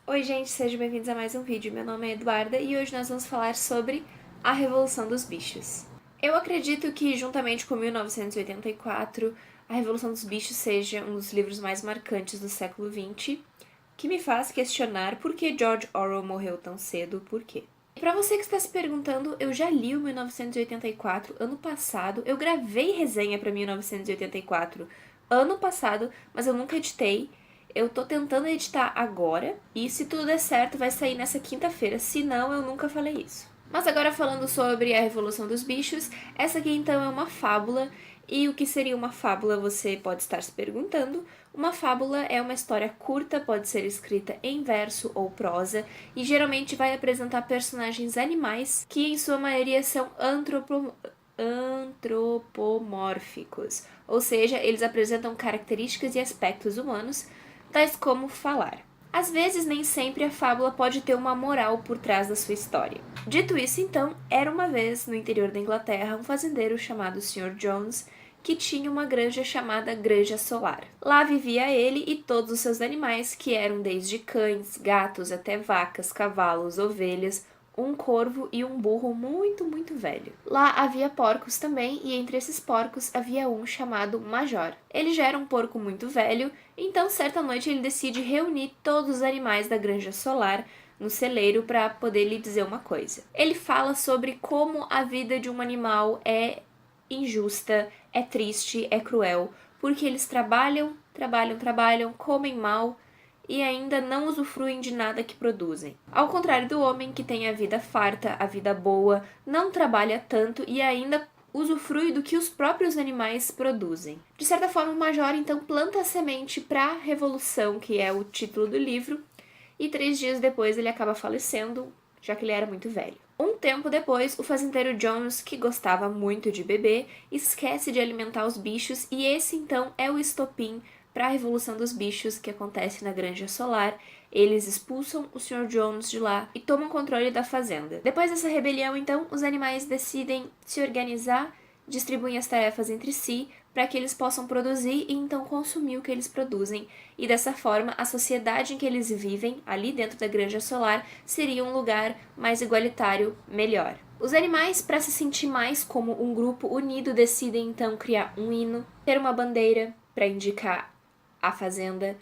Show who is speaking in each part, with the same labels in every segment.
Speaker 1: Oi gente, sejam bem-vindos a mais um vídeo. Meu nome é Eduarda e hoje nós vamos falar sobre a Revolução dos Bichos. Eu acredito que, juntamente com 1984, a Revolução dos Bichos seja um dos livros mais marcantes do século XX, que me faz questionar por que George Orwell morreu tão cedo, por quê. E para você que está se perguntando, eu já li o 1984 ano passado, eu gravei resenha para 1984 ano passado, mas eu nunca editei. Eu tô tentando editar agora, e se tudo der certo, vai sair nessa quinta-feira. Se não, eu nunca falei isso. Mas agora falando sobre a Revolução dos Bichos, essa aqui então é uma fábula. E o que seria uma fábula, você pode estar se perguntando. Uma fábula é uma história curta, pode ser escrita em verso ou prosa, e geralmente vai apresentar personagens animais que, em sua maioria, são antropomórficos, ou seja, eles apresentam características e aspectos humanos, tais como falar. Às vezes, nem sempre a fábula pode ter uma moral por trás da sua história. Dito isso, então, era uma vez, no interior da Inglaterra, um fazendeiro chamado Sr. Jones, que tinha uma granja chamada Granja Solar. Lá vivia ele e todos os seus animais, que eram desde cães, gatos até vacas, cavalos, ovelhas, um corvo e um burro muito velho. Lá havia porcos também, e entre esses porcos havia um chamado Major. Ele já era um porco muito velho, então certa noite ele decide reunir todos os animais da Granja Solar no celeiro para poder lhe dizer uma coisa. Ele fala sobre como a vida de um animal é injusta, é triste, é cruel, porque eles trabalham, comem mal e ainda não usufruem de nada que produzem. Ao contrário do homem, que tem a vida farta, a vida boa, não trabalha tanto e ainda usufrui do que os próprios animais produzem. De certa forma, o Major então planta a semente para a Revolução, que é o título do livro, e 3 dias depois ele acaba falecendo, já que ele era muito velho. Um tempo depois, o fazendeiro Jones, que gostava muito de beber, esquece de alimentar os bichos, e esse então é o estopim para a Revolução dos Bichos, que acontece na Granja Solar. Eles expulsam o Sr. Jones de lá e tomam controle da fazenda. Depois dessa rebelião, então, os animais decidem se organizar, distribuem as tarefas entre si para que eles possam produzir e então consumir o que eles produzem. E dessa forma, a sociedade em que eles vivem, ali dentro da Granja Solar, seria um lugar mais igualitário, melhor. Os animais, para se sentir mais como um grupo unido, decidem então criar um hino, ter uma bandeira para indicar a fazenda,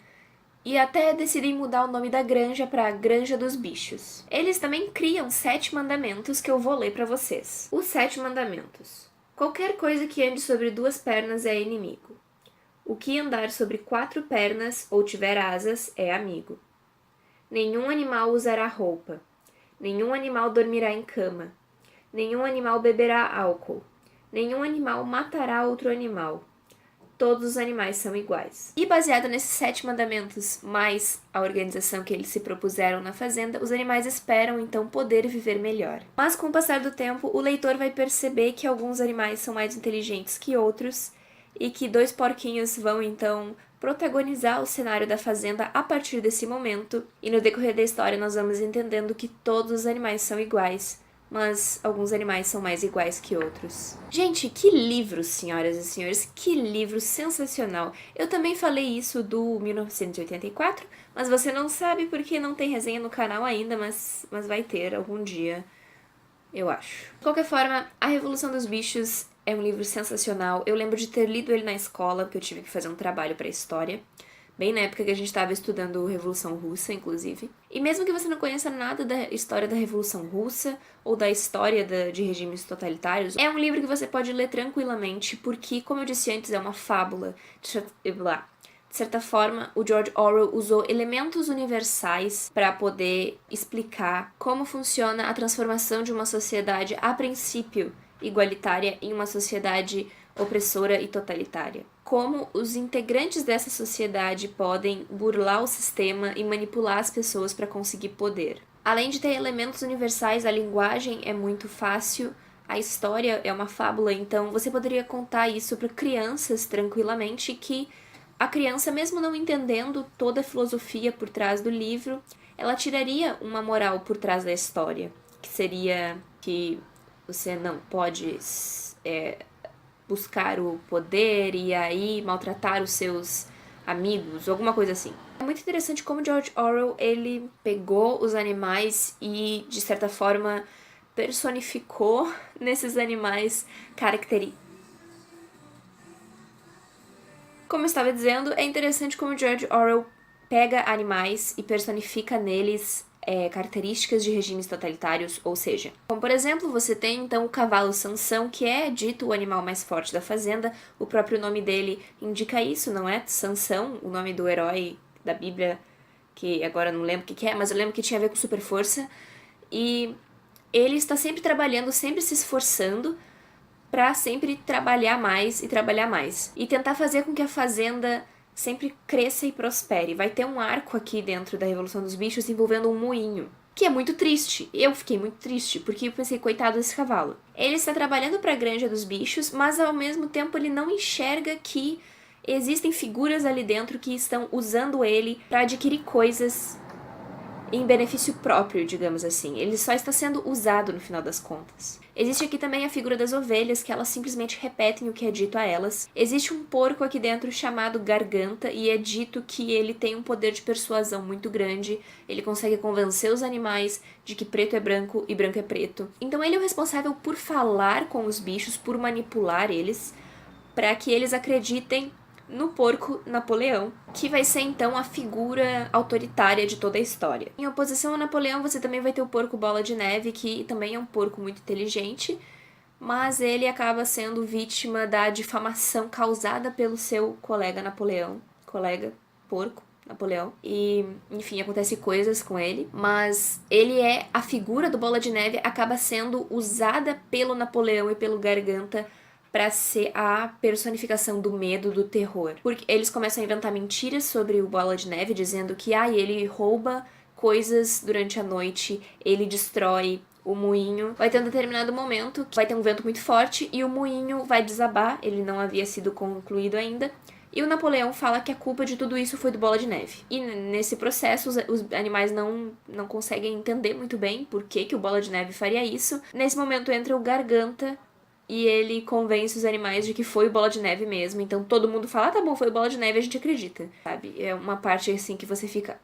Speaker 1: e até decidem mudar o nome da granja para Granja dos Bichos. Eles também criam 7 mandamentos que eu vou ler para vocês. Os 7 mandamentos. Qualquer coisa que ande sobre 2 pernas é inimigo. O que andar sobre 4 pernas ou tiver asas é amigo. Nenhum animal usará roupa. Nenhum animal dormirá em cama. Nenhum animal beberá álcool. Nenhum animal matará outro animal. Todos os animais são iguais. E baseado nesses 7 mandamentos, mais a organização que eles se propuseram na fazenda, os animais esperam então poder viver melhor. Mas com o passar do tempo, o leitor vai perceber que alguns animais são mais inteligentes que outros e que 2 porquinhos vão então protagonizar o cenário da fazenda a partir desse momento, e no decorrer da história nós vamos entendendo que todos os animais são iguais, mas alguns animais são mais iguais que outros. Gente, que livro, senhoras e senhores, que livro sensacional! Eu também falei isso do 1984, mas você não sabe porque não tem resenha no canal ainda, mas vai ter algum dia, eu acho. De qualquer forma, A Revolução dos Bichos é um livro sensacional. Eu lembro de ter lido ele na escola, porque eu tive que fazer um trabalho para história. Bem na época que a gente estava estudando Revolução Russa, inclusive. E mesmo que você não conheça nada da história da Revolução Russa ou da história de regimes totalitários, é um livro que você pode ler tranquilamente, porque, como eu disse antes, é uma fábula. De certa forma, o George Orwell usou elementos universais para poder explicar como funciona a transformação de uma sociedade, a princípio, igualitária em uma sociedade opressora e totalitária. Como os integrantes dessa sociedade podem burlar o sistema e manipular as pessoas para conseguir poder. Além de ter elementos universais, a linguagem é muito fácil, a história é uma fábula, então você poderia contar isso para crianças tranquilamente, que a criança, mesmo não entendendo toda a filosofia por trás do livro, ela tiraria uma moral por trás da história, que seria que você não pode buscar o poder e aí maltratar os seus amigos, alguma coisa assim. É muito interessante como George Orwell, ele pegou os animais e, de certa forma, personificou nesses animais características. Como eu estava dizendo, é interessante como George Orwell pega animais e personifica neles características de regimes totalitários, ou seja, como por exemplo, você tem então o cavalo Sansão, que é dito o animal mais forte da fazenda, o próprio nome dele indica isso, não é? Sansão, o nome do herói da Bíblia, que agora não lembro o que é, mas eu lembro que tinha a ver com super força, e ele está sempre trabalhando, sempre se esforçando para sempre trabalhar mais e trabalhar mais. E tentar fazer com que a fazenda sempre cresça e prospere. Vai ter um arco aqui dentro da Revolução dos Bichos envolvendo um moinho, que é muito triste. Eu fiquei muito triste, porque eu pensei, coitado desse cavalo. Ele está trabalhando para a granja dos bichos, mas ao mesmo tempo ele não enxerga que existem figuras ali dentro que estão usando ele para adquirir coisas em benefício próprio, digamos assim. Ele só está sendo usado no final das contas. Existe aqui também a figura das ovelhas, que elas simplesmente repetem o que é dito a elas. Existe um porco aqui dentro chamado Garganta, e é dito que ele tem um poder de persuasão muito grande. Ele consegue convencer os animais de que preto é branco e branco é preto. Então ele é o responsável por falar com os bichos, por manipular eles, para que eles acreditem no porco Napoleão, que vai ser então a figura autoritária de toda a história. Em oposição a Napoleão, você também vai ter o porco Bola de Neve, que também é um porco muito inteligente, mas ele acaba sendo vítima da difamação causada pelo seu colega Napoleão, colega porco Napoleão, e enfim, acontece coisas com ele, mas ele é a figura do Bola de Neve, acaba sendo usada pelo Napoleão e pelo Garganta para ser a personificação do medo, do terror. Porque eles começam a inventar mentiras sobre o Bola de Neve, dizendo que ele rouba coisas durante a noite, ele destrói o moinho. Vai ter um determinado momento que vai ter um vento muito forte e o moinho vai desabar, ele não havia sido concluído ainda. E o Napoleão fala que a culpa de tudo isso foi do Bola de Neve. E nesse processo, os animais não conseguem entender muito bem por que o Bola de Neve faria isso. Nesse momento entra o Garganta, e ele convence os animais de que foi o Bola de Neve mesmo. Então todo mundo fala, tá bom, foi o Bola de Neve, a gente acredita, sabe? É uma parte assim que você fica,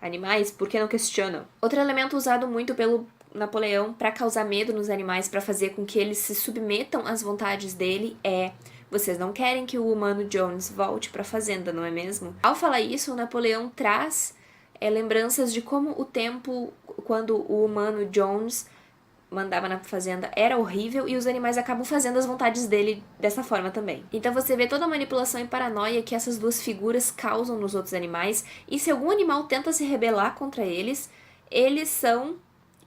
Speaker 1: animais, por que não questionam? Outro elemento usado muito pelo Napoleão para causar medo nos animais, para fazer com que eles se submetam às vontades dele é: vocês não querem que o humano Jones volte para a fazenda, não é mesmo? Ao falar isso, o Napoleão traz lembranças de como o tempo quando o humano Jones mandava na fazenda era horrível e os animais acabam fazendo as vontades dele dessa forma também. Então você vê toda a manipulação e paranoia que essas duas figuras causam nos outros animais, e se algum animal tenta se rebelar contra eles, eles são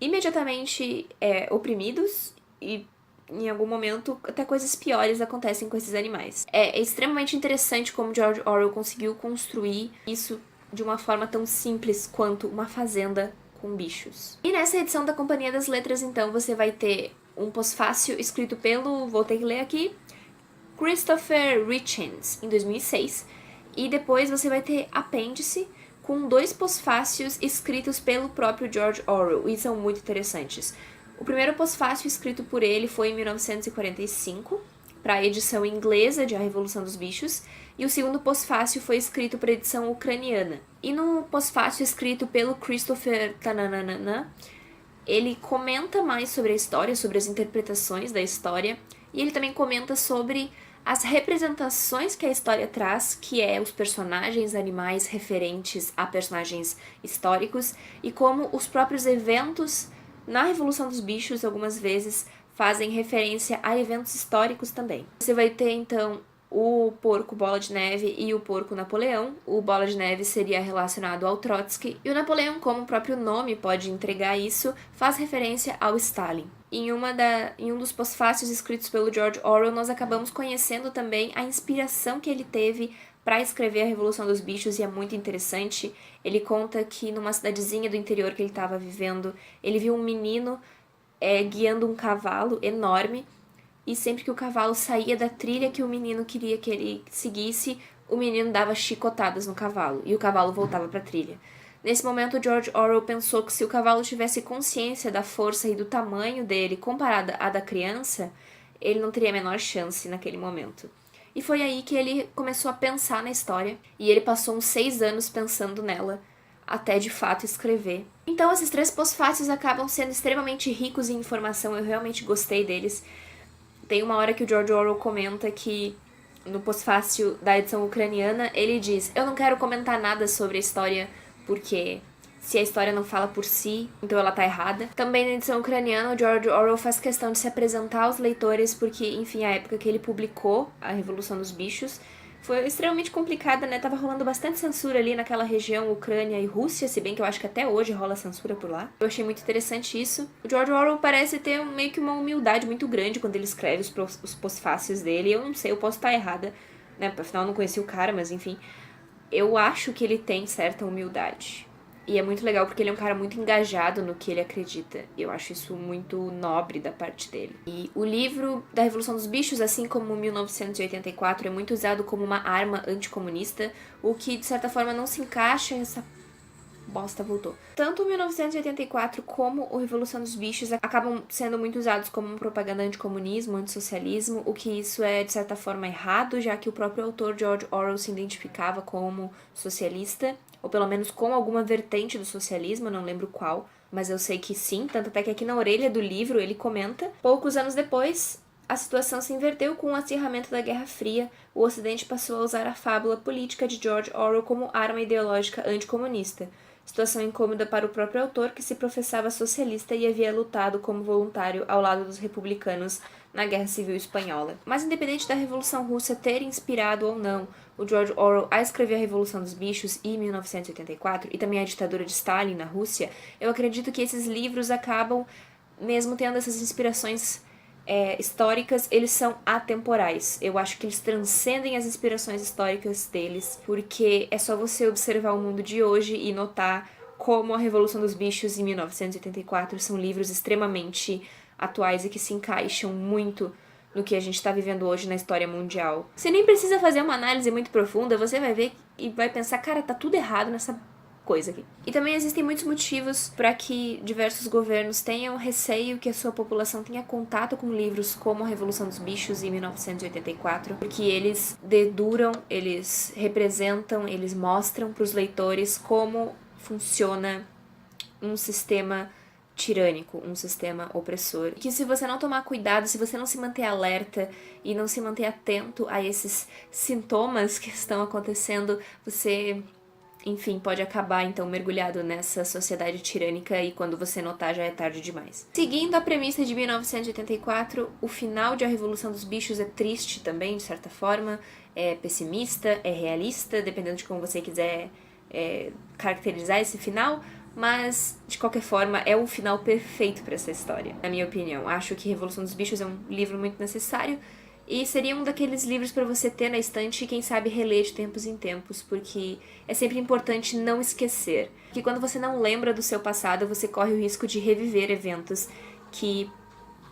Speaker 1: imediatamente oprimidos e em algum momento até coisas piores acontecem com esses animais. É extremamente interessante como George Orwell conseguiu construir isso de uma forma tão simples quanto uma fazenda com bichos. E nessa edição da Companhia das Letras, então, você vai ter um pós-fácil escrito pelo, vou ter que ler aqui, Christopher Hitchens, em 2006, e depois você vai ter apêndice com 2 pós-fácios escritos pelo próprio George Orwell, e são muito interessantes. O primeiro pós-fácil escrito por ele foi em 1945, para a edição inglesa de A Revolução dos Bichos, e o segundo pós-fácil foi escrito para a edição ucraniana. E no pós-fácil escrito pelo Christopher Tananana, ele comenta mais sobre a história, sobre as interpretações da história, e ele também comenta sobre as representações que a história traz, que é os personagens animais referentes a personagens históricos, e como os próprios eventos na Revolução dos Bichos, algumas vezes, fazem referência a eventos históricos também. Você vai ter, então, o porco Bola de Neve e o porco Napoleão. O Bola de Neve seria relacionado ao Trotsky, e o Napoleão, como o próprio nome pode entregar isso, faz referência ao Stalin. Em um dos pós-fácios escritos pelo George Orwell, nós acabamos conhecendo também a inspiração que ele teve para escrever A Revolução dos Bichos, e é muito interessante. Ele conta que numa cidadezinha do interior que ele estava vivendo, ele viu um menino guiando um cavalo enorme, e sempre que o cavalo saía da trilha que o menino queria que ele seguisse, o menino dava chicotadas no cavalo, e o cavalo voltava para a trilha. Nesse momento, George Orwell pensou que se o cavalo tivesse consciência da força e do tamanho dele comparada à da criança, ele não teria a menor chance naquele momento. e foi aí que ele começou a pensar na história, e ele passou uns 6 anos pensando nela, até de fato escrever. Então esses 3 pós-fácios acabam sendo extremamente ricos em informação, eu realmente gostei deles. Tem uma hora que o George Orwell comenta que no pós-fácil da edição ucraniana, ele diz: eu não quero comentar nada sobre a história porque se a história não fala por si, então ela tá errada. Também na edição ucraniana, o George Orwell faz questão de se apresentar aos leitores porque, enfim, a época que ele publicou A Revolução dos Bichos foi extremamente complicada, né? Tava rolando bastante censura ali naquela região, Ucrânia e Rússia, se bem que eu acho que até hoje rola censura por lá. Eu achei muito interessante isso. O George Orwell parece ter meio que uma humildade muito grande quando ele escreve os pós-fácios dele. Eu não sei, eu posso estar errada, né? Afinal, eu não conheci o cara, mas enfim. Eu acho que ele tem certa humildade. E é muito legal porque ele é um cara muito engajado no que ele acredita. Eu acho isso muito nobre da parte dele. E o livro da Revolução dos Bichos, assim como 1984, é muito usado como uma arma anticomunista, o que de certa forma não se encaixa essa bosta voltou. Tanto o 1984 como o Revolução dos Bichos acabam sendo muito usados como uma propaganda anticomunismo, antissocialismo, o que isso é de certa forma errado, já que o próprio autor George Orwell se identificava como socialista, ou pelo menos com alguma vertente do socialismo, não lembro qual, mas eu sei que sim, tanto até que aqui na orelha do livro ele comenta. Poucos anos depois, a situação se inverteu com o acirramento da Guerra Fria. O Ocidente passou a usar a fábula política de George Orwell como arma ideológica anticomunista. Situação incômoda para o próprio autor, que se professava socialista e havia lutado como voluntário ao lado dos republicanos na Guerra Civil Espanhola. Mas independente da Revolução Russa ter inspirado ou não o George Orwell a escrever A Revolução dos Bichos e 1984, e também a ditadura de Stalin na Rússia, eu acredito que esses livros acabam, mesmo tendo essas inspirações históricas, eles são atemporais. Eu acho que eles transcendem as inspirações históricas deles, porque é só você observar o mundo de hoje e notar como A Revolução dos Bichos e 1984 são livros extremamente atuais e que se encaixam muito no que a gente está vivendo hoje na história mundial. Você nem precisa fazer uma análise muito profunda, você vai ver e vai pensar, cara, tá tudo errado nessa coisa aqui. E também existem muitos motivos para que diversos governos tenham receio que a sua população tenha contato com livros como A Revolução dos Bichos e 1984, porque eles deduram, eles representam, eles mostram para os leitores como funciona um sistema tirânico, um sistema opressor. Que se você não tomar cuidado, se você não se manter alerta e não se manter atento a esses sintomas que estão acontecendo, você, enfim, pode acabar então mergulhado nessa sociedade tirânica e quando você notar já é tarde demais. Seguindo a premissa de 1984, o final de A Revolução dos Bichos é triste também, de certa forma, é pessimista, é realista, dependendo de como você quiser caracterizar esse final, mas de qualquer forma é o final perfeito para essa história, na minha opinião. Acho que Revolução dos Bichos é um livro muito necessário e seria um daqueles livros para você ter na estante e quem sabe reler de tempos em tempos, porque é sempre importante não esquecer. Que quando você não lembra do seu passado, você corre o risco de reviver eventos que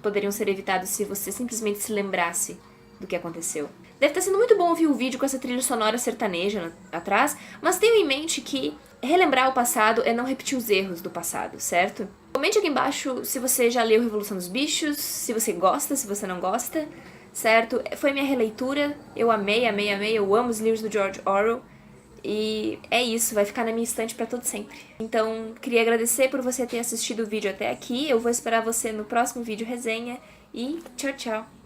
Speaker 1: poderiam ser evitados se você simplesmente se lembrasse do que aconteceu. Deve estar sendo muito bom ouvir o vídeo com essa trilha sonora sertaneja atrás, mas tenha em mente que relembrar o passado é não repetir os erros do passado, certo? Comente aqui embaixo se você já leu Revolução dos Bichos, se você gosta, se você não gosta, certo? Foi minha releitura, eu amei, eu amo os livros do George Orwell e é isso, vai ficar na minha estante pra todo sempre. Então, queria agradecer por você ter assistido o vídeo até aqui, eu vou esperar você no próximo vídeo resenha e tchau, tchau!